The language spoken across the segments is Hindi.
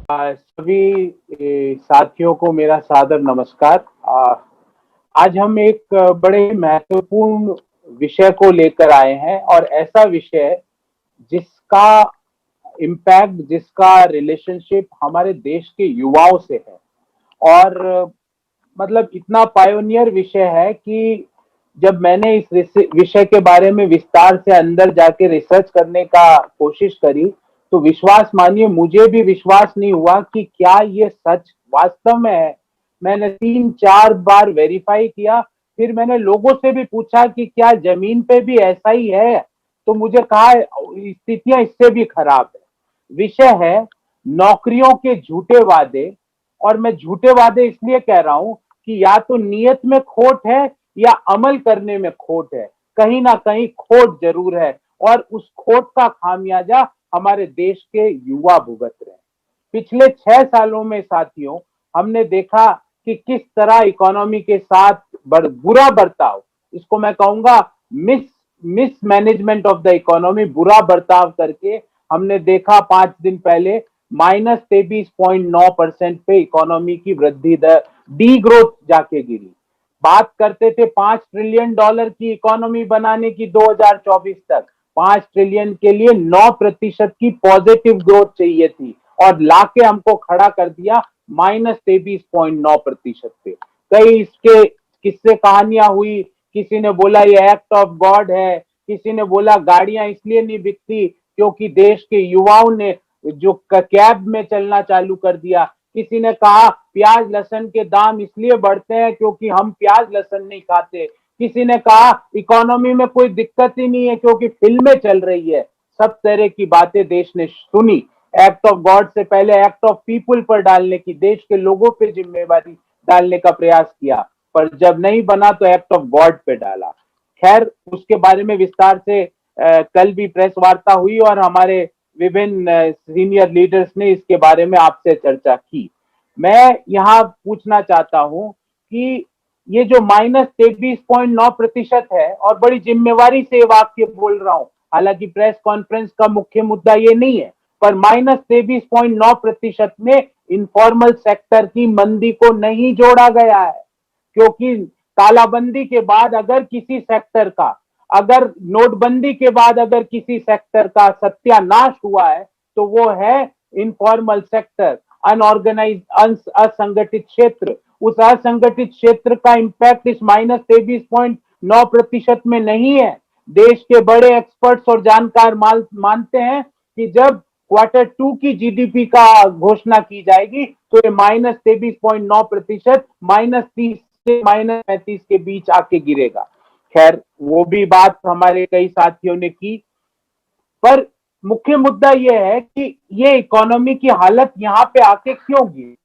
सभी साथियों को मेरा सादर नमस्कार। आज हम एक बड़े महत्वपूर्ण विषय को लेकर आए हैं और ऐसा विषय जिसका इम्पैक्ट, जिसका रिलेशनशिप हमारे देश के युवाओं से है। और मतलब इतना पायोनियर विषय है कि जब मैंने इस विषय के बारे में विस्तार से अंदर जाके रिसर्च करने का कोशिश करी, तो विश्वास मानिए, मुझे भी विश्वास नहीं हुआ कि क्या ये सच वास्तव में है। मैंने 3-4 बार वेरीफाई किया, फिर मैंने लोगों से भी पूछा कि क्या जमीन पे भी ऐसा ही है, तो मुझे कहा स्थितियां इससे भी खराब है। विषय है नौकरियों के झूठे वादे। और मैं झूठे वादे इसलिए कह रहा हूं कि या तो नीयत में खोट है या अमल करने में खोट है। कहीं ना कहीं खोट जरूर है और उस खोट का खामियाजा हमारे देश के युवा भुगत रहे हैं। पिछले 6 सालों में साथियों, हमने देखा कि किस तरह इकोनॉमी के साथ बुरा बर्ताव, इसको मैं कहूंगा miss miss management of the economy, बुरा बर्ताव करके हमने देखा 5 दिन पहले -23.9% पे इकोनॉमी की वृद्धि दर, डी ग्रोथ जाके गिरी। बात करते थे $5 ट्रिलियन की इकोनॉमी बनाने की 2024 तक। 5 ट्रिलियन के लिए 9% की पॉजिटिव ग्रोथ चाहिए थी और लाके हमको खड़ा कर दिया -23.9% पे। कई इसके किस्से कहानियां हुई। किसी ने बोला ये एक्ट ऑफ गॉड है, किसी ने बोला गाड़ियां इसलिए नहीं बिकती क्योंकि देश के युवाओं ने जो कैब में चलना चालू कर दिया। किसी ने कहा प्याज लहसुन के दाम इसलिए बढ़ते हैं क्योंकि हम प्याज लहसुन नहीं खाते। किसी ने कहा इकोनॉमी में कोई दिक्कत ही नहीं है क्योंकि फिल्में चल रही है। सब तरह की बातें देश ने सुनी। एक्ट ऑफ गॉड से पहले एक्ट ऑफ पीपुल पर डालने की, देश के लोगों पे जिम्मेवारी डालने का प्रयास किया, पर जब नहीं बना तो एक्ट ऑफ गॉड पे डाला। खैर, उसके बारे में विस्तार से कल भी प्रेस वार्ता हुई और हमारे विभिन्न सीनियर लीडर्स ने इसके बारे में आपसे चर्चा की। मैं यहाँ पूछना चाहता हूं कि ये जो -23.9% है, और बड़ी जिम्मेवारी से वाक्य बोल रहा हूं, हालांकि प्रेस कॉन्फ्रेंस का मुख्य मुद्दा ये नहीं है, पर -23.9% में इनफॉर्मल सेक्टर की मंदी को नहीं जोड़ा गया है। क्योंकि तालाबंदी के बाद अगर किसी सेक्टर का, अगर नोटबंदी के बाद अगर किसी सेक्टर का सत्यानाश हुआ है तो वो है इनफॉर्मल सेक्टर, अनऑर्गेनाइज, असंगठित क्षेत्र। उस असंगठित क्षेत्र का इंपैक्ट इस -23.9% में नहीं है। देश के बड़े एक्सपर्ट्स और जानकार मानते हैं कि जब Q2 की जीडीपी का घोषणा की जाएगी तो ये -23.9% -30 से -35 के बीच आके गिरेगा। खैर, वो भी बात हमारे कई साथियों ने की, पर मुख्य मुद्दा यह है कि ये इकोनॉमी की हालत यहाँ पे आके क्यों गिरी।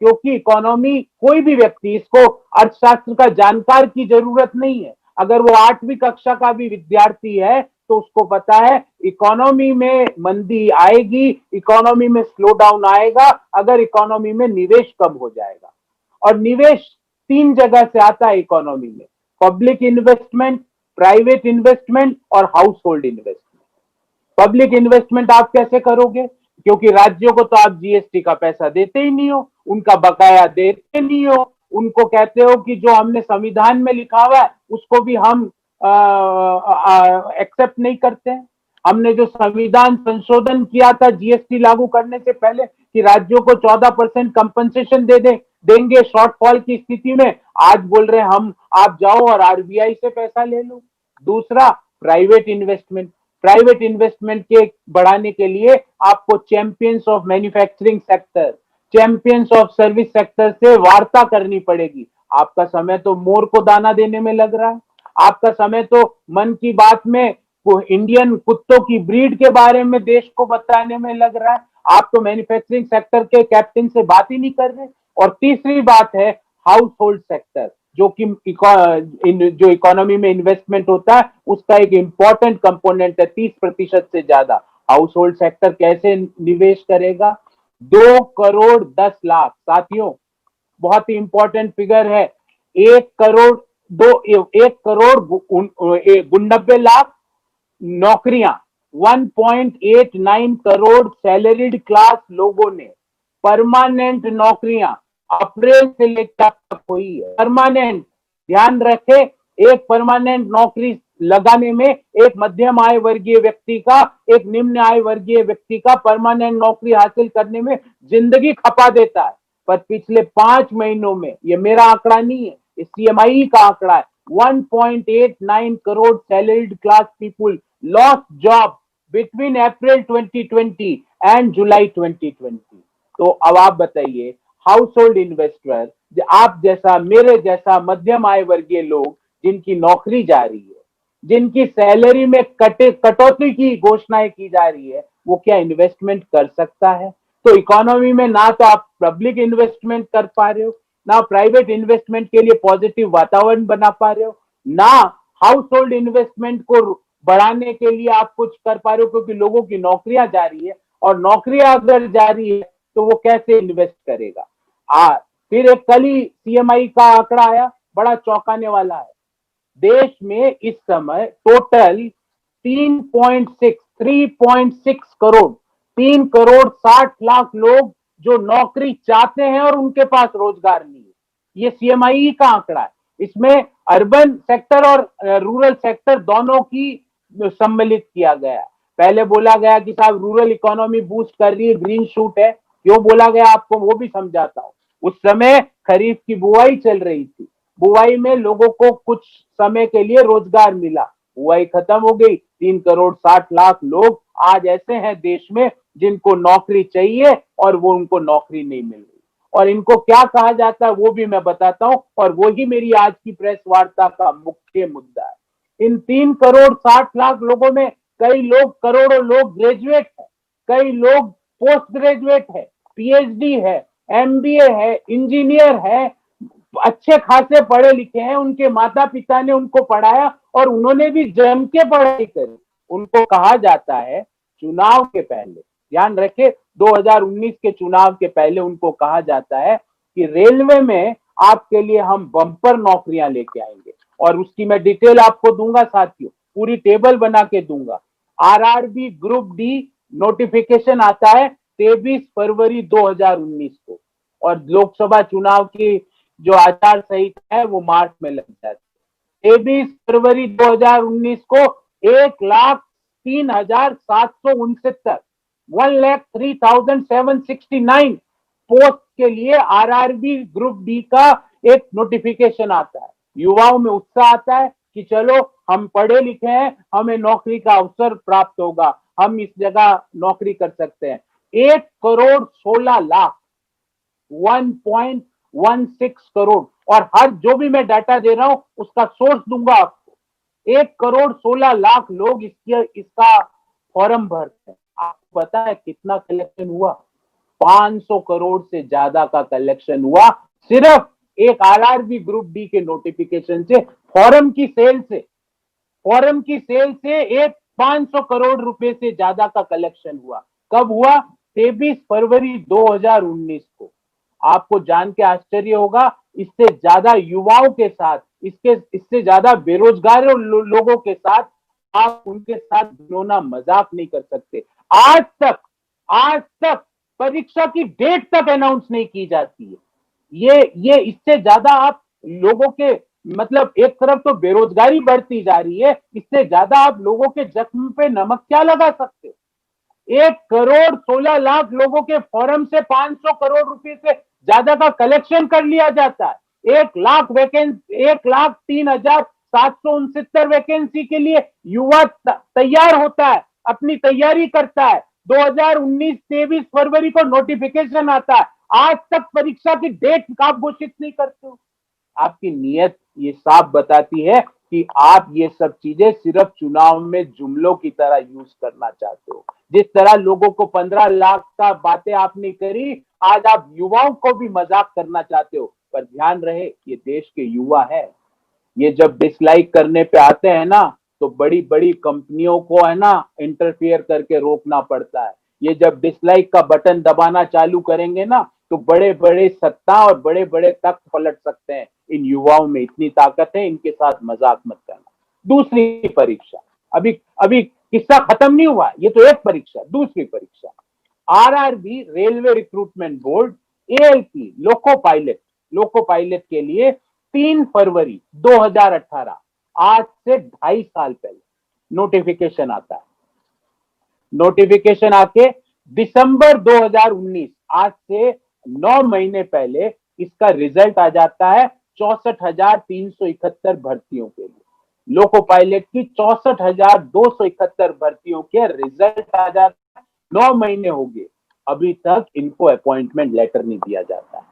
क्योंकि इकोनॉमी, कोई भी व्यक्ति, इसको अर्थशास्त्र का जानकार की जरूरत नहीं है। अगर वो 8वीं कक्षा का भी विद्यार्थी है तो उसको पता है इकोनॉमी में मंदी आएगी, इकोनॉमी में स्लो डाउन आएगा अगर इकोनॉमी में निवेश कम हो जाएगा। और निवेश 3 जगह से आता है इकोनॉमी में: पब्लिक इन्वेस्टमेंट, प्राइवेट इन्वेस्टमेंट और house hold investment. Public investment आप कैसे करोगे? क्योंकि राज्यों को तो आप जीएसटी का पैसा देते ही नहीं हो, उनका बकाया देते नहीं हो। उनको कहते हो कि जो हमने संविधान में लिखा हुआ है उसको भी हम एक्सेप्ट नहीं करते हैं। हमने जो संविधान संशोधन किया था जीएसटी लागू करने से पहले कि राज्यों को 14% कंपनसेशन देंगे शॉर्टफॉल की स्थिति में, आज बोल रहे हम आप जाओ और आरबीआई से पैसा ले लो। दूसरा, प्राइवेट इन्वेस्टमेंट। प्राइवेट इन्वेस्टमेंट के बढ़ाने के लिए आपको champions of manufacturing sector, champions of service sector से वार्ता करनी पड़ेगी। आपका समय तो मोर को दाना देने में लग रहा है। आपका समय तो मन की बात में इंडियन कुत्तों की ब्रीड के बारे में देश को बताने में लग रहा है। आप तो मैन्युफैक्चरिंग सेक्टर के कैप्टन से बात ही नहीं कर रहे। और तीसरी बात है हाउस होल्ड सेक्टर, जो कि जो इकोनॉमी में इन्वेस्टमेंट होता है उसका एक इंपॉर्टेंट कंपोनेंट है, 30% से ज्यादा। हाउस होल्ड सेक्टर कैसे निवेश करेगा? 2 करोड़ 10 लाख, साथियों बहुत ही इंपॉर्टेंट फिगर है। 1 करोड़ 9 लाख नौकरियां, 1.89 करोड़ सैलरीड क्लास लोगों ने परमानेंट नौकरियां अप्रैल से लेकर अब तक हुई है, परमानेंट। ध्यान रखे, एक परमानेंट नौकरी लगाने में एक मध्यम आय वर्गीय व्यक्ति का, एक निम्न आय वर्गीय व्यक्ति का परमानेंट नौकरी हासिल करने में जिंदगी खपा देता है। पर पिछले 5 महीनों में, ये मेरा आंकड़ा नहीं है, ये सीएमआई का आंकड़ा है, 1.89 crore salaried class people lost job between April 2020 and July 2020। तो अब आप बताइए, हाउस होल्ड इन्वेस्टर, आप जैसा, मेरे जैसा मध्यम आय वर्गीय लोग जिनकी नौकरी जा रही है, जिनकी सैलरी में कटौती की घोषणाएं की जा रही है, वो क्या इन्वेस्टमेंट कर सकता है? तो इकोनॉमी में ना तो आप पब्लिक इन्वेस्टमेंट कर पा रहे हो, ना प्राइवेट इन्वेस्टमेंट के लिए पॉजिटिव वातावरण बना पा रहे हो, ना हाउस होल्ड इन्वेस्टमेंट को बढ़ाने के लिए आप कुछ कर पा रहे हो, क्योंकि लोगों की नौकरियां जा रही है, और नौकरियां अगर जा रही है तो वो कैसे इन्वेस्ट करेगा? फिर एक कल ही सीएमआई का आंकड़ा आया, बड़ा चौंकाने वाला है। देश में इस समय टोटल 3.6 करोड़, 3 करोड़ 60 लाख लोग जो नौकरी चाहते हैं और उनके पास रोजगार नहीं है। ये सीएमआई का आंकड़ा है। इसमें अर्बन सेक्टर और रूरल सेक्टर दोनों की सम्मिलित किया गया। पहले बोला गया कि साहब रूरल इकोनॉमी बूस्ट कर रही है, ग्रीन शूट है। क्यों बोला गया आपको वो भी समझाता हूं। उस समय खरीफ की बुआई चल रही थी, बुआई में लोगों को कुछ समय के लिए रोजगार मिला, बुआई खत्म हो गई, 3 करोड़ 60 लाख लोग आज ऐसे हैं देश में जिनको नौकरी चाहिए और वो उनको नौकरी नहीं मिल रही। और इनको क्या कहा जाता है वो भी मैं बताता हूं, और वही मेरी आज की प्रेस वार्ता का मुख्य मुद्दा है। इन 3 करोड़ 60 लाख लोगों में कई लोग, करोड़ों लोग ग्रेजुएट है, कई लोग पोस्ट ग्रेजुएट है, पीएचडी है, एमबीए है, इंजीनियर है, अच्छे खासे पढ़े लिखे हैं, उनके माता पिता ने उनको पढ़ाया और उन्होंने भी जम के पढ़ाई करी। उनको कहा जाता है चुनाव के पहले, ध्यान रखे, 2019 के चुनाव के पहले उनको कहा जाता है कि रेलवे में आपके लिए हम बम्पर नौकरियां लेके आएंगे, और उसकी मैं डिटेल आपको दूंगा साथियों, पूरी टेबल बना के दूंगा। आरआरबी ग्रुप डी नोटिफिकेशन आता है 23 फरवरी 2019 को, और लोकसभा चुनाव की जो आचार संहिता है वो मार्च में लग जाती है। 23 फरवरी 2019 को 1,03,769, 1,03,769 पोस्ट के लिए आरआरबी ग्रुप डी का एक नोटिफिकेशन आता है। युवाओं में उत्साह आता है कि चलो हम पढ़े लिखे हैं, हमें नौकरी का अवसर प्राप्त होगा, हम इस जगह नौकरी कर सकते हैं। 1 करोड़ 16 लाख, 1.16 करोड़, और हर जो भी मैं डाटा दे रहा हूं उसका सोर्स दूंगा आपको। 1 करोड़ 16 लाख लोग इसका फॉर्म भरते हैं। आपको पता है कितना कलेक्शन हुआ? 500 करोड़ से ज्यादा का कलेक्शन हुआ, सिर्फ एक आरआरबी ग्रुप डी के नोटिफिकेशन से, फॉर्म की सेल से, फॉर्म की सेल से एक 500 करोड़ रुपए से ज्यादा का कलेक्शन हुआ। कब हुआ? 23 फरवरी 2019 को। आपको जान के आश्चर्य होगा, इससे ज्यादा युवाओं के साथ, इससे ज्यादा बेरोजगार लोगों के साथ आप उनके साथ घिनौना मजाक नहीं कर सकते। आज तक परीक्षा की डेट तक अनाउंस नहीं की जाती है। ये इससे ज्यादा आप लोगों के, मतलब एक तरफ तो बेरोजगारी बढ़ती जा रही है, इससे ज्यादा आप लोगों के जख्म पे नमक क्या लगा सकते हो? 1 करोड़ 16 लाख लोगों के फॉर्म से 500 करोड़ रुपए से ज्यादा का कलेक्शन कर लिया जाता है। 1,03,769 वैकेंसी के लिए युवा तैयार होता है, अपनी तैयारी करता है। 2019 23 फरवरी को नोटिफिकेशन आता है, आज तक परीक्षा की डेट आप घोषित नहीं करते हो। आपकी नीयत ये साफ बताती है कि आप ये सब चीजें सिर्फ चुनाव में जुमलों की तरह यूज करना चाहते हो। जिस तरह लोगों को 15 लाख का बातें आपने करी, आज आप युवाओं को भी मजाक करना चाहते हो। पर ध्यान रहे, ये देश के युवा है, ये जब डिसलाइक करने पे आते हैं ना, तो बड़ी बड़ी कंपनियों को है ना इंटरफियर करके रोकना पड़ता है। ये जब डिसलाइक का बटन दबाना चालू करेंगे ना, तो बड़े बड़े सत्ता और बड़े बड़े तख्त पलट सकते हैं। इन युवाओं में इतनी ताकत है, इनके साथ मजाक मत करना। दूसरी परीक्षा, अभी अभी किस्सा खत्म नहीं हुआ, ये तो एक परीक्षा। दूसरी परीक्षा, RRB railway recruitment board ALP loco pilot के लिए 3 फरवरी 2018 आज से 2.5 साल पहले नोटिफिकेशन आता है। नोटिफिकेशन आके दिसंबर 2019 आज से 9 महीने पहले इसका रिजल्ट आ जाता है 64,371 भर्तियों के लिए। लोको पायलट की 64,271 भर्तियों के रिजल्ट आ जाता है। 9 महीने हो गए, अभी तक इनको अपॉइंटमेंट लेटर नहीं दिया जाता है।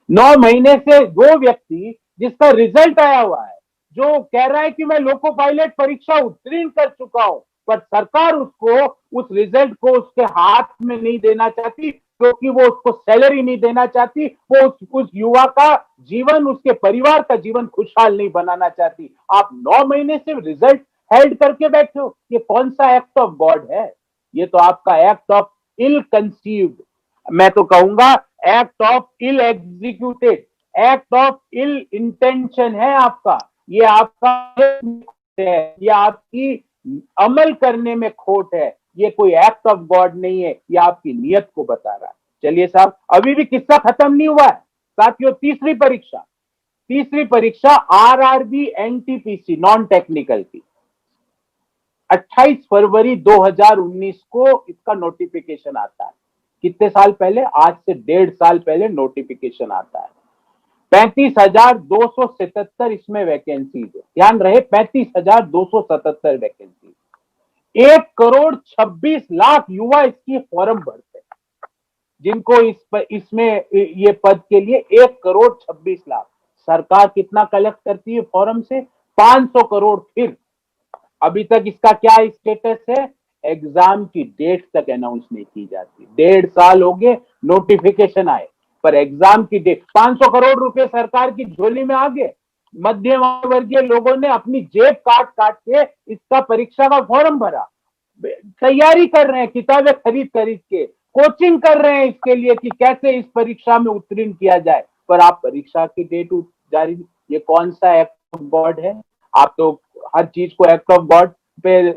9 महीने से वो व्यक्ति जिसका रिजल्ट आया हुआ है, जो कह रहा है कि मैं लोको पायलट परीक्षा उत्तीर्ण कर चुका हूं, पर सरकार उसको उस रिजल्ट को उसके हाथ में नहीं देना चाहती, क्योंकि वो उसको सैलरी नहीं देना चाहती, वो उस युवा का जीवन, उसके परिवार का जीवन खुशहाल नहीं बनाना चाहती। आप 9 महीने से रिजल्ट हेल्ड करके बैठे हो, ये कौन सा एक्ट ऑफ गॉड है? ये तो आपका एक्ट ऑफ इल कंसीव्ड, मैं तो कहूंगा act of ill executed, act of ill intention है आपका। ये आपका है, ये आपकी अमल करने में खोट है, ये कोई एक्ट ऑफ गॉड नहीं है, ये आपकी नियत को बता रहा है। चलिए साहब, अभी भी किस्सा खत्म नहीं हुआ है साथियों। तीसरी परीक्षा आरआरबी एनटीपीसी नॉन टेक्निकल की 28 फरवरी 2019 को इसका नोटिफिकेशन आता है। कितने साल पहले? आज से 1.5 साल पहले नोटिफिकेशन आता है। 35,277 इसमें वैकेंसीज है, ध्यान रहे 35,277 वैकेंसी। 1,26,00,000 युवा इसकी फॉर्म भरते हैं, जिनको इसमें ये पद के लिए 1,26,00,000। सरकार कितना कलेक्ट करती है फॉर्म से? 500 करोड़। फिर अभी तक इसका क्या स्टेटस है? एग्जाम की डेट तक अनाउंस नहीं की जाती। 1.5 साल हो गए नोटिफिकेशन आए, पर एग्जाम की डेट, 500 करोड़ रुपए सरकार की झोली में आ गए। मध्यम वर्गीय लोगों ने अपनी जेब काट काट के इसका परीक्षा का फॉर्म भरा, तैयारी कर रहे हैं, किताबें खरीद खरीद के कोचिंग कर रहे हैं इसके लिए कि कैसे इस परीक्षा में उत्तीर्ण किया जाए, पर आप परीक्षा की डेट जारी, ये कौन सा एक्ट ऑफ गॉड है? आप तो हर चीज को एक्ट ऑफ गॉड पे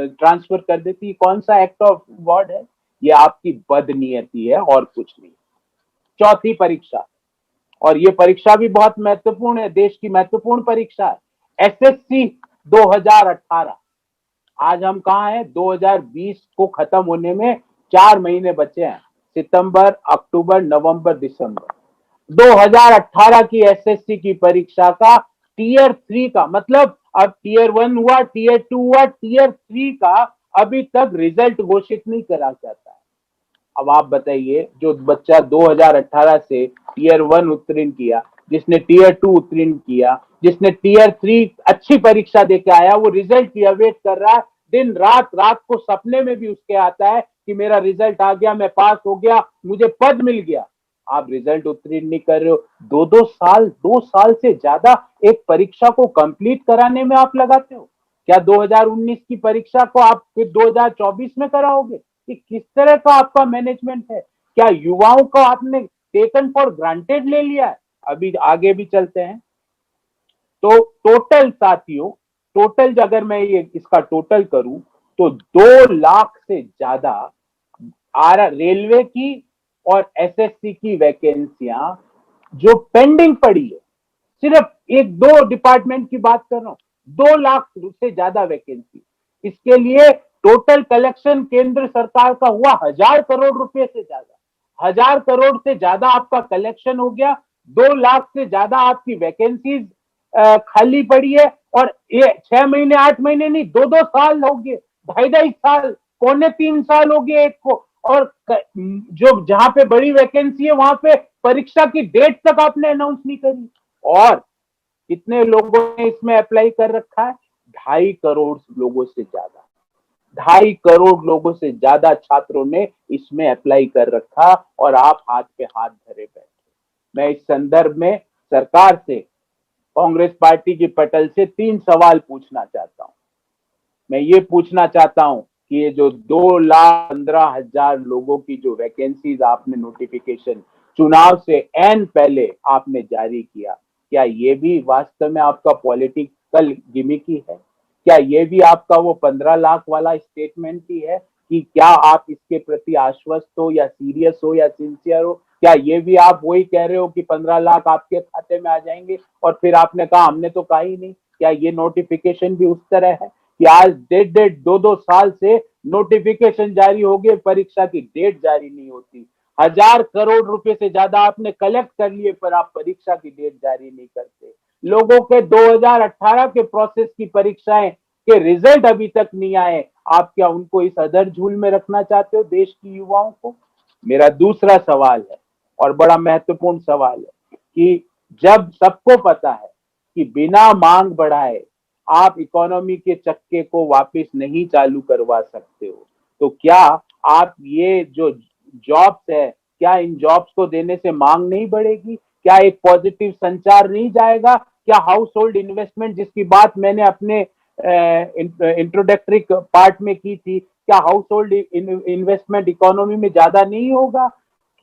ट्रांसफर कर देती है। कौन सा एक्ट ऑफ गॉड है? ये आपकी बदनीयती है और कुछ नहीं। चौथी परीक्षा, और ये परीक्षा भी बहुत महत्वपूर्ण है, देश की महत्वपूर्ण परीक्षा है, एसएससी 2018। आज हम कहाँ हैं? 2020 को खत्म होने में 4 महीने बचे हैं, सितंबर, अक्टूबर, नवंबर, दिसंबर। 2018 की एसएससी की परीक्षा का टीयर 3 का, मतलब अब टीयर 1 हुआ, टीयर 2 हुआ, टीयर 3 का अभी तक रिजल्ट घोषित नहीं करा जाता है। अब आप बताइए, जो बच्चा 2018 से टीयर 1 उत्तीर्ण किया, जिसने टीयर 2 उत्तीर्ण किया, जिसने टीयर 3 अच्छी परीक्षा देके आया, वो रिजल्ट की अवेट कर रहा है। दिन रात, रात को सपने में भी उसके आता है कि मेरा रिजल्ट आ गया, मैं पास हो गया, मुझे पद मिल गया। आप रिजल्ट उत्तीर्ण नहीं कर रहे हो। 2 साल से ज्यादा एक परीक्षा को कंप्लीट कराने में आप लगाते हो। क्या 2019 की परीक्षा को आप फिर 2024 में कराओगे? कि किस तरह का आपका मैनेजमेंट है? क्या युवाओं को आपने टेकन फॉर ग्रांटेड ले लिया है? अभी आगे भी चलते हैं। तो टोटल साथियों, टोटल अगर मैं ये इसका टोटल करूं तो 2 लाख से ज्यादा रेलवे की और एसएससी की वैकेंसियां जो पेंडिंग पड़ी है, सिर्फ 1-2 डिपार्टमेंट की बात कर रहा हूं, 2 लाख से ज्यादा वैकेंसी। इसके लिए टोटल कलेक्शन केंद्र सरकार का हुआ 1,000 करोड़ रुपए से ज्यादा। 1,000 करोड़ से ज्यादा आपका कलेक्शन हो गया। 2 लाख से ज्यादा आपकी वैकेंसीज खाली पड़ी है, और ये 6 महीने 8 महीने नहीं, 2-2 साल हो गए, 2.5 साल, 2.25 साल हो गए एक को। और जो जहां पे बड़ी वैकेंसी है वहां पे परीक्षा की डेट तक आपने अनाउंस नहीं करी। और कितने लोगों ने इसमें अप्लाई कर रखा है? 2.5 करोड़ लोगों से ज्यादा, 2.5 करोड़ लोगों से ज्यादा छात्रों ने इसमें अप्लाई कर रखा, और आप हाथ पे हाथ धरे बैठे। मैं इस संदर्भ में सरकार से, कांग्रेस पार्टी की पटल से 3 सवाल पूछना चाहता हूं। मैं ये पूछना चाहता हूं कि ये जो 2,15,000 लोगों की जो वैकेंसीज आपने नोटिफिकेशन चुनाव से एन पहले आपने जारी किया, क्या ये भी वास्तव में आपका पॉलिटिकल गिमिक ही है? क्या ये भी आपका वो 15 लाख वाला स्टेटमेंट ही है कि क्या आप इसके प्रति आश्वस्त हो या सीरियस हो या सिंसियर हो? क्या ये भी आप वही कह रहे हो कि 15 लाख आपके खाते में आ जाएंगे और फिर आपने कहा हमने तो कहा ही नहीं? क्या ये नोटिफिकेशन भी उस तरह है कि आज डेढ़ डेढ़ दो दो साल से नोटिफिकेशन जारी हो गए, परीक्षा की डेट जारी नहीं होती? 1,000 करोड़ रुपए से ज्यादा आपने कलेक्ट कर लिए पर आप परीक्षा की डेट जारी नहीं करते। लोगों के 2018 के प्रोसेस की परीक्षाएं के रिजल्ट अभी तक नहीं आए, आप क्या उनको इस अधर झूल में रखना चाहते हो देश की युवाओं को? मेरा दूसरा सवाल है और बड़ा महत्वपूर्ण सवाल है कि जब सबको पता है कि बिना मांग बढ़ाए आप इकोनॉमी के चक्के को वापस नहीं चालू करवा सकते हो, तो क्या आप ये जो जॉब्स है, क्या इन जॉब्स को देने से मांग नहीं बढ़ेगी? क्या एक पॉजिटिव संचार नहीं जाएगा? क्या हाउस होल्ड इन्वेस्टमेंट जिसकी बात मैंने अपने इंट्रोडक्टरी पार्ट में की थी, क्या हाउस होल्ड इन्वेस्टमेंट इकोनॉमी में ज्यादा नहीं होगा?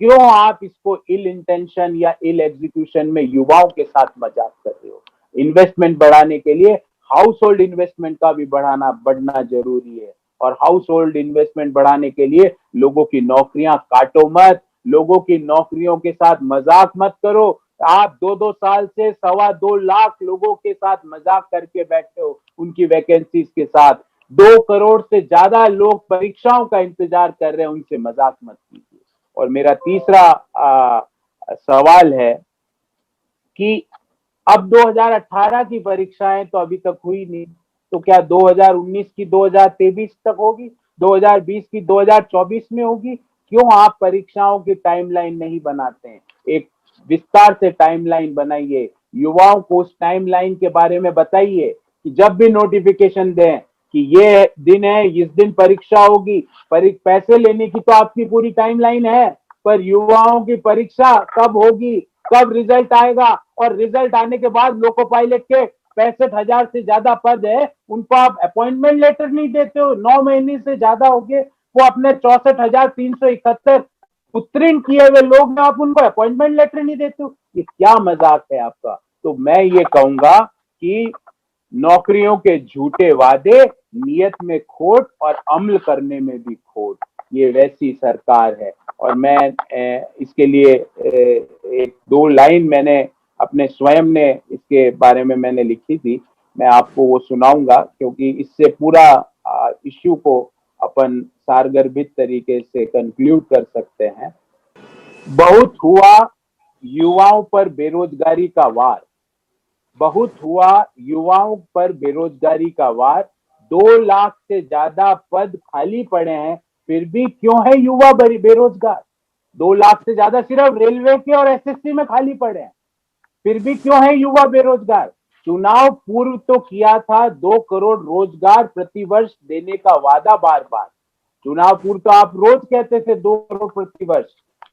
क्यों आप इसको इल इंटेंशन या इल एग्जीक्यूशन में युवाओं के साथ मजाक कर रहे हो? इन्वेस्टमेंट बढ़ाने के लिए हाउस होल्ड इन्वेस्टमेंट का भी बढ़ना जरूरी है, और हाउस होल्ड इन्वेस्टमेंट बढ़ाने के लिए लोगों की नौकरियां काटो मत, लोगों की नौकरियों के साथ मजाक मत करो। आप दो दो साल से 2.25 लाख लोगों के साथ मजाक करके बैठे हो, उनकी वैकेंसीज के साथ। 2 करोड़ से ज्यादा लोग परीक्षाओं का इंतजार कर रहे हैं, उनसे मजाक मत कीजिए। और मेरा तीसरा सवाल है कि अब 2018 की परीक्षाएं तो अभी तक हुई नहीं, तो क्या 2019 की 2023 तक होगी? 2020 की 2024 में होगी? क्यों आप परीक्षाओं की टाइमलाइन नहीं बनाते हैं? एक विस्तार से टाइमलाइन बनाइए, युवाओं को उस टाइमलाइन के बारे में बताइए कि जब भी नोटिफिकेशन दें कि ये दिन है, इस दिन परीक्षा होगी। पैसे लेने की तो आपकी पूरी टाइमलाइन है, पर युवाओं की परीक्षा कब होगी, कब रिजल्ट आएगा, और रिजल्ट आने के बाद लोको पायलट के 65,000 से ज्यादा पद है, उनको आप अपॉइंटमेंट लेटर नहीं देते हो। 9 महीने से ज्यादा हो गए, वो अपने 64,371 उत्तीर्ण किए हुए लोग, आप उनको अपॉइंटमेंट लेटर नहीं देते हो। ये क्या मजाक है आपका? तो मैं ये कहूंगा कि नौकरियों के झूठे वादे, नियत में खोट और अमल करने में भी खोट, ये वैसी सरकार है। और मैं इसके लिए एक दो लाइन मैंने अपने स्वयं ने इसके बारे में मैंने लिखी थी, मैं आपको वो सुनाऊंगा, क्योंकि इससे पूरा इश्यू को अपन सारगर्भित तरीके से कंक्लूड कर सकते हैं। बहुत हुआ युवाओं पर बेरोजगारी का वार, बहुत हुआ युवाओं पर बेरोजगारी का वार। 2 लाख से ज्यादा पद खाली पड़े हैं, फिर भी क्यों है युवा बेरोजगार? 2 लाख से ज्यादा सिर्फ रेलवे के और एसएससी में खाली पड़े हैं, फिर भी क्यों है युवा बेरोजगार? चुनाव पूर्व तो किया था 2 करोड़ रोजगार प्रतिवर्ष देने का वादा, बार बार चुनाव पूर्व तो आप रोज कहते थे 2 करोड़ प्रतिवर्ष।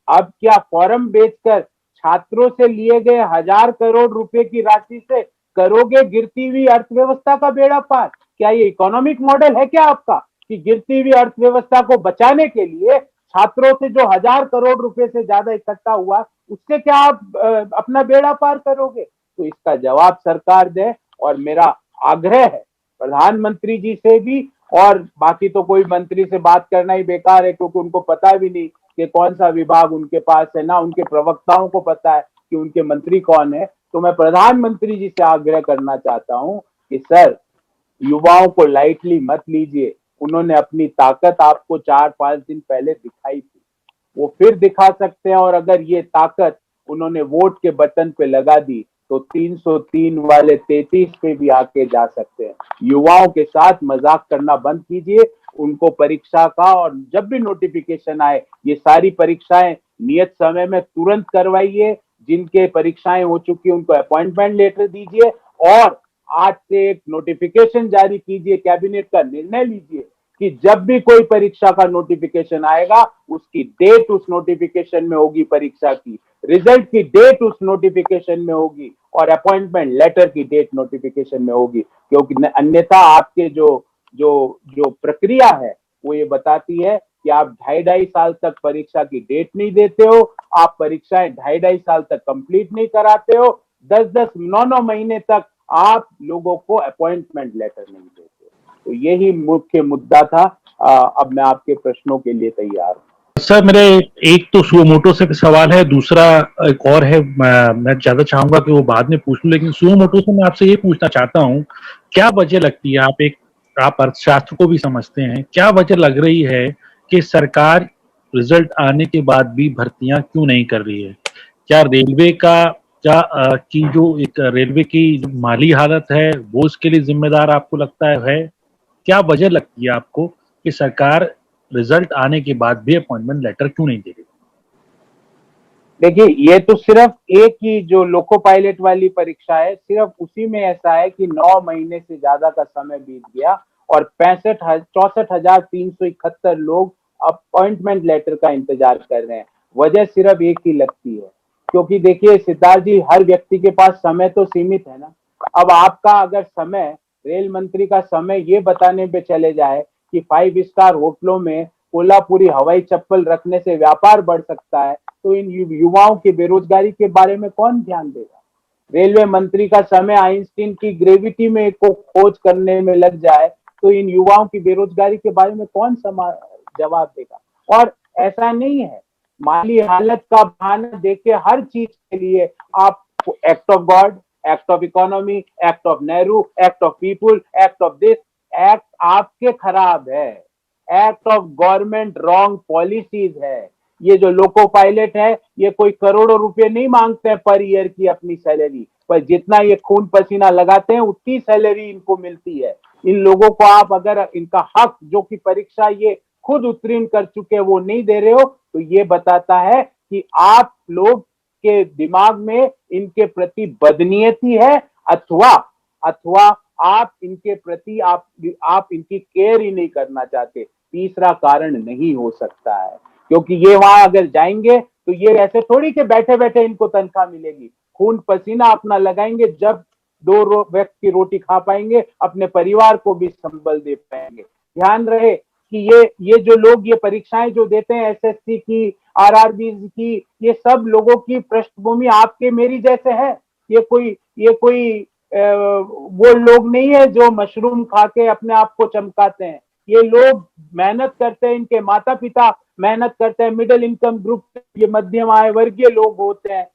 अब क्या फॉर्म बेचकर छात्रों से लिए गए 1,000 करोड़ रुपए की राशि से करोगे गिरती हुई अर्थव्यवस्था का बेड़ा पार? क्या ये इकोनॉमिक मॉडल है क्या आपका कि गिरती हुई अर्थव्यवस्था को बचाने के लिए छात्रों से जो 1,000 करोड़ रुपए से ज्यादा इकट्ठा हुआ, उससे क्या आप अपना बेड़ा पार करोगे? तो इसका जवाब सरकार दे। और मेरा आग्रह है प्रधानमंत्री जी से भी, और बाकी तो कोई मंत्री से बात करना ही बेकार है, क्योंकि उनको पता भी नहीं कि कौन सा विभाग उनके पास है, ना उनके प्रवक्ताओं को पता है कि उनके मंत्री कौन है। तो मैं प्रधानमंत्री जी से आग्रह करना चाहता हूं कि सर, युवाओं को लाइटली मत लीजिए। उन्होंने अपनी ताकत आपको 4-5 दिन पहले दिखाई थी, वो फिर दिखा सकते हैं, और अगर ये ताकत उन्होंने वोट के बटन पे लगा दी तो 303 वाले 33 पे भी आके जा सकते हैं। युवाओं के साथ मजाक करना बंद कीजिए, उनको परीक्षा का, और जब भी नोटिफिकेशन आए ये सारी परीक्षाएं नियत समय में तुरंत करवाइए। जिनके परीक्षाएं हो चुकी उनको अपॉइंटमेंट लेटर दीजिए, और आज से एक नोटिफिकेशन जारी कीजिए, कैबिनेट का निर्णय लीजिए कि जब भी कोई परीक्षा का नोटिफिकेशन आएगा उसकी डेट उस नोटिफिकेशन में होगी, परीक्षा की रिजल्ट की डेट उस नोटिफिकेशन में होगी, और अपॉइंटमेंट लेटर की डेट नोटिफिकेशन में होगी। क्योंकि अन्यथा आपके जो जो जो प्रक्रिया है वो ये बताती है कि आप 2.5-2.5 साल तक परीक्षा की डेट नहीं देते हो, आप परीक्षाएं 2.5-2.5 साल तक कंप्लीट नहीं कराते हो, 10-10 9-9 महीने तक आप लोगों को अपॉइंटमेंट लेटर नहीं देते। तो यही मुख्य मुद्दा था। अब मैं आपके प्रश्नों के लिए तैयार हूँ। सर मेरे एक तो सुओ मोटो से सवाल है, दूसरा एक और है, मैं ज्यादा चाहूंगा कि वो बाद में पूछ लूं, लेकिन सुओ मोटो से मैं आपसे ये पूछना चाहता हूँ, क्या वजह लगती है, आप अर्थशास्त्र को भी समझते हैं, क्या वजह लग रही है कि सरकार रिजल्ट आने के बाद भी भर्तियां क्यों नहीं कर रही है? क्या रेलवे का की जो एक रेलवे की जो माली हालत है वो इसके लिए जिम्मेदार आपको लगता है? क्या वजह लगती है आपको कि सरकार रिजल्ट आने के बाद भी अपॉइंटमेंट लेटर क्यों नहीं दे रही? देखिए, ये तो सिर्फ एक ही जो लोको पायलट वाली परीक्षा है, सिर्फ उसी में ऐसा है कि 9 महीने से ज्यादा का समय बीत गया और 64,371 लोग अपॉइंटमेंट लेटर का इंतजार कर रहे हैं। वजह सिर्फ एक ही लगती है, क्योंकि देखिए सिद्धार्थ जी, हर व्यक्ति के पास समय तो सीमित है ना। अब आपका अगर समय, रेल मंत्री का समय ये बताने पे चले जाए कि 5 स्टार होटलों में कोल्हापुरी हवाई चप्पल रखने से व्यापार बढ़ सकता है, तो इन युवाओं की बेरोजगारी के बारे में कौन ध्यान देगा? रेलवे मंत्री का समय आइंस्टीन की ग्रेविटी में को खोज करने में लग जाए, तो इन युवाओं की बेरोजगारी के बारे में कौन जवाब देगा? और ऐसा नहीं है, माली हालत का बहाना देके हर चीज के लिए आप act of God, act of economy, act of Nehru, act of people, act of this, act आपके खराब है, act of government wrong policies है। ये जो लोको पायलट है, ये कोई करोड़ों रुपए नहीं मांगते हैं पर ईयर की अपनी सैलरी, पर जितना ये खून पसीना लगाते हैं उतनी सैलरी इनको मिलती है। इन लोगों को आप अगर इनका हक, जो कि परीक्षा ये खुद उत्तीर्ण कर चुके वो नहीं दे रहे हो, तो ये बताता है कि आप लोग के दिमाग में इनके प्रति बदनीयती है, अथवा अथवा आप इनके प्रति आप इनकी केयर ही नहीं करना चाहते। तीसरा कारण नहीं हो सकता है, क्योंकि ये वहां अगर जाएंगे तो ये ऐसे थोड़ी के बैठे बैठे इनको तनख्वाह मिलेगी, खून पसीना अपना लगाएंगे, जब वक्त की रोटी खा पाएंगे, अपने परिवार को भी संबल दे पाएंगे। ध्यान रहे कि ये जो लोग ये परीक्षाएं जो देते हैं, एसएससी की, आरआरबी की, ये सब लोगों की पृष्ठभूमि आपके मेरी जैसे है। ये कोई वो लोग नहीं है जो मशरूम खा के अपने आप को चमकाते हैं। ये लोग मेहनत करते हैं, इनके माता पिता मेहनत करते हैं, मिडिल इनकम ग्रुप, ये मध्यम आय वर्गीय लोग होते हैं,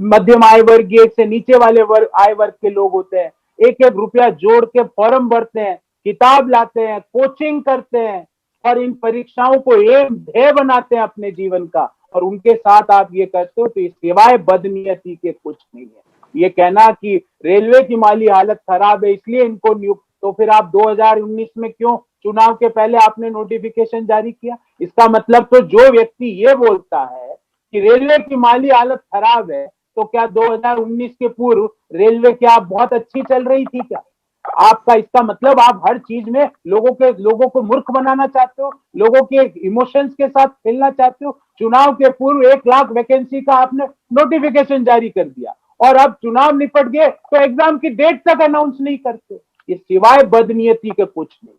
मध्यम आय वर्गीय से नीचे वाले आय वर्ग के लोग होते हैं। एक एक रुपया जोड़ के फॉर्म भरते हैं, किताब लाते हैं, कोचिंग करते हैं और इन परीक्षाओं को एम ध्येय बनाते हैं अपने जीवन का, और उनके साथ आप ये करते हो, तो ये सिवाय बदनीयती के कुछ नहीं है। ये कहना कि रेलवे की माली हालत खराब है इसलिए इनको नियुक्त, तो फिर आप 2019 में क्यों चुनाव के पहले आपने नोटिफिकेशन जारी किया? इसका मतलब तो जो व्यक्ति ये बोलता है कि रेलवे की माली हालत खराब है, तो क्या 2019 के पूर्व रेलवे क्या बहुत अच्छी चल रही थी क्या? आपका इसका मतलब आप हर चीज में लोगों को मूर्ख बनाना चाहते हो, लोगों के इमोशंस के साथ खेलना चाहते हो। चुनाव के पूर्व 1 लाख वैकेंसी का आपने नोटिफिकेशन जारी कर दिया, और अब चुनाव निपट गए तो एग्जाम की डेट तक अनाउंस नहीं करते। ये सिवाय बदनीयती के कुछ नहीं।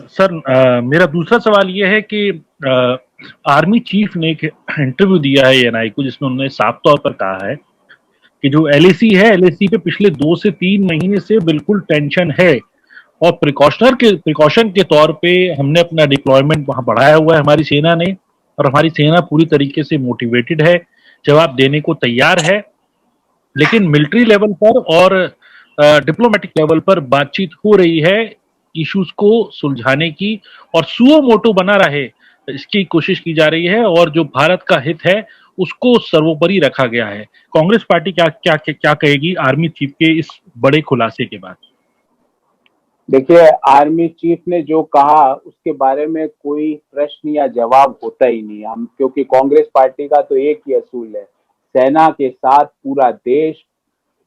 सर मेरा दूसरा सवाल ये है कि आर्मी चीफ ने एक इंटरव्यू दिया है एएनआई को, जिसमें उन्होंने साफ तौर पर कहा है कि जो एलएसी है, एलएसी पे पिछले 2 से 3 महीने से बिल्कुल टेंशन है, और प्रिकॉशन के तौर पे हमने अपना डिप्लॉयमेंट वहां बढ़ाया हुआ है हमारी सेना ने, और हमारी सेना पूरी तरीके से मोटिवेटेड है, जवाब देने को तैयार है। लेकिन मिलिट्री लेवल पर और डिप्लोमेटिक लेवल पर बातचीत हो रही है इश्यूज को सुलझाने की, और सुओ मोटो बना रहे इसकी कोशिश की जा रही है, और जो भारत का हित है उसको सर्वोपरि रखा गया है। कांग्रेस पार्टी क्या क्या क्या कहेगी आर्मी चीफ के इस बड़े खुलासे के बाद? देखिए, आर्मी चीफ ने जो कहा उसके बारे में कोई प्रश्न या जवाब होता ही नहीं हम, क्योंकि कांग्रेस पार्टी का तो एक ही असूल है, सेना के साथ पूरा देश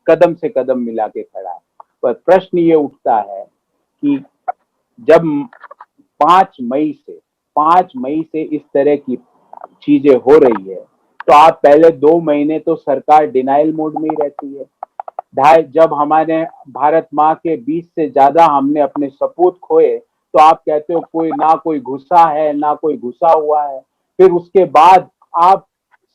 कदम से कदम मिला के खड़ा है। पर प्रश्न ये उठता है कि जब 5 मई से इस तरह की चीजें हो रही है, तो आप पहले 2 महीने तो सरकार डिनाइल मोड में ही रहती है। जब हमारे भारत माँ के 20 से ज्यादा हमने अपने सपूत खोए, तो आप कहते हो कोई ना कोई घुसा है ना कोई घुसा हुआ है। फिर उसके बाद आप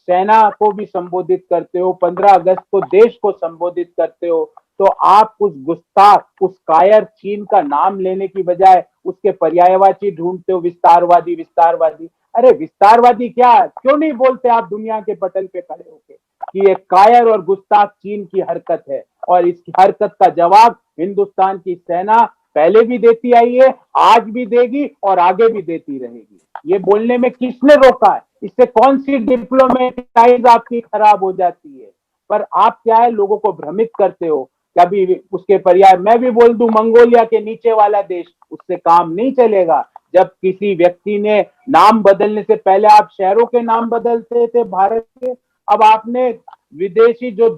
सेना को भी संबोधित करते हो, 15 अगस्त को देश को संबोधित करते हो, तो आप उस गुस्ताख, उस कायर चीन का नाम लेने की बजाय उसके पर्यायवाची ढूंढते हो, विस्तारवादी विस्तारवादी। अरे विस्तारवादी क्या, क्यों नहीं बोलते आप दुनिया के पटल पे खड़े होके कि ये कायर और गुस्ताख चीन की हरकत है, और इस हरकत का जवाब हिंदुस्तान की सेना पहले भी देती आई है, आज भी देगी और आगे भी देती रहेगी। ये बोलने में किसने रोका है? इससे कौन सी डिप्लोमेटिक आपकी खराब हो जाती है? पर आप क्या है, लोगों को भ्रमित करते हो। कभी उसके पर्याय मैं भी बोल दूं, मंगोलिया के नीचे वाला देश, उससे काम नहीं चलेगा। जब किसी व्यक्ति ने नाम बदलने से पहले आप शहरों के नाम बदलते थे भारत के, अब आपने विदेशी जो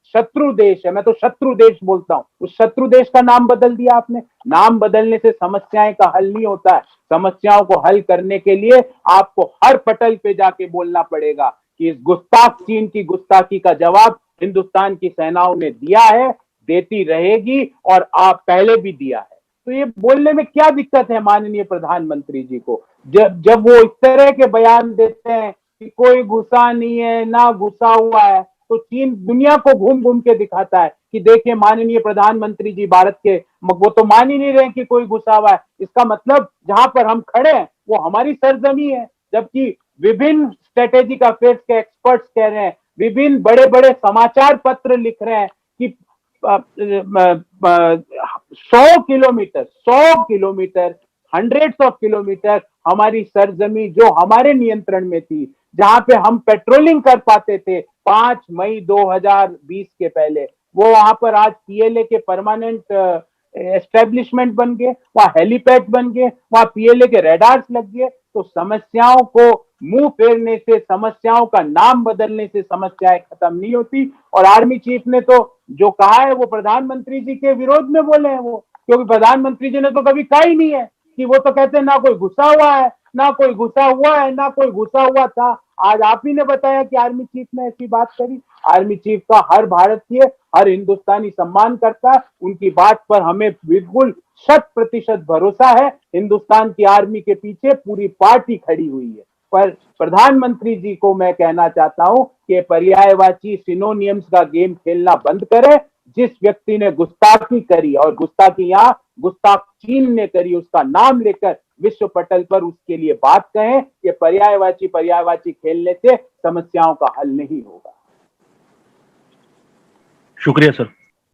शत्रु देश है, मैं तो शत्रु देश बोलता हूं, उस शत्रु देश का नाम बदल दिया आपने। नाम बदलने से समस्याएं का हल नहीं होता है। समस्याओं को हल करने के लिए आपको हर पटल पे जाके बोलना पड़ेगा कि इस गुस्ताख चीन की गुस्ताखी का जवाब हिंदुस्तान की सेनाओं ने दिया है, देती रहेगी, और आप पहले भी दिया है। तो ये बोलने में क्या दिक्कत है माननीय प्रधानमंत्री जी को? जब जब वो इस तरह के बयान देते हैं कि कोई घुसा नहीं है, ना घुसा हुआ है, तो चीन दुनिया को घूम घूम के दिखाता है कि देखिए माननीय प्रधानमंत्री जी भारत के, वो तो मान ही नहीं रहे कि कोई घुसा हुआ है। इसका मतलब जहां पर हम खड़े हैं वो हमारी सरजमी है। जबकि विभिन्न स्ट्रेटेजिक अफेयर्स के एक्सपर्ट्स कह रहे हैं, विभिन्न बड़े बड़े समाचार पत्र लिख रहे हैं कि 100 किलोमीटर 100 किलोमीटर हमारी सरजमी जो हमारे नियंत्रण में थी, जहां पे हम पेट्रोलिंग कर पाते थे 5 मई 2020 के पहले, वो वहां पर आज पीएलए के परमानेंट एस्टेब्लिशमेंट बन गए, वहां हेलीपैड बन गए, वहां पीएलए के रेडार्स लग गए। तो समस्याओं को मुंह फेरने से, समस्याओं का नाम बदलने से समस्याएं खत्म नहीं होती। और आर्मी चीफ ने तो जो कहा है वो प्रधानमंत्री जी के विरोध में बोले हैं वो, क्योंकि प्रधानमंत्री जी ने तो कभी कहा ही नहीं है कि, वो तो कहते हैं ना कोई घुसा हुआ है, ना कोई घुसा हुआ है, ना कोई घुसा हुआ था। आज आप ही ने बताया कि आर्मी चीफ ने ऐसी बात करी। आर्मी चीफ का हर भारतीय, हर हिंदुस्तानी सम्मान करता है, उनकी बात पर हमें बिल्कुल 100% भरोसा है। हिंदुस्तान की आर्मी के पीछे पूरी पार्टी खड़ी हुई है। पर प्रधानमंत्री जी को मैं कहना चाहता हूं कि पर्यायवाची सिनोनियम्स का गेम खेलना बंद करें। जिस व्यक्ति ने गुस्ताखी करी, और गुस्ताखी यहाँ गुस्ताख चीन ने करी, उसका नाम लेकर विश्व पटल पर उसके लिए बात कहें। ये पर्यायवाची खेलने से समस्याओं का हल नहीं होगा। शुक्रिया सर।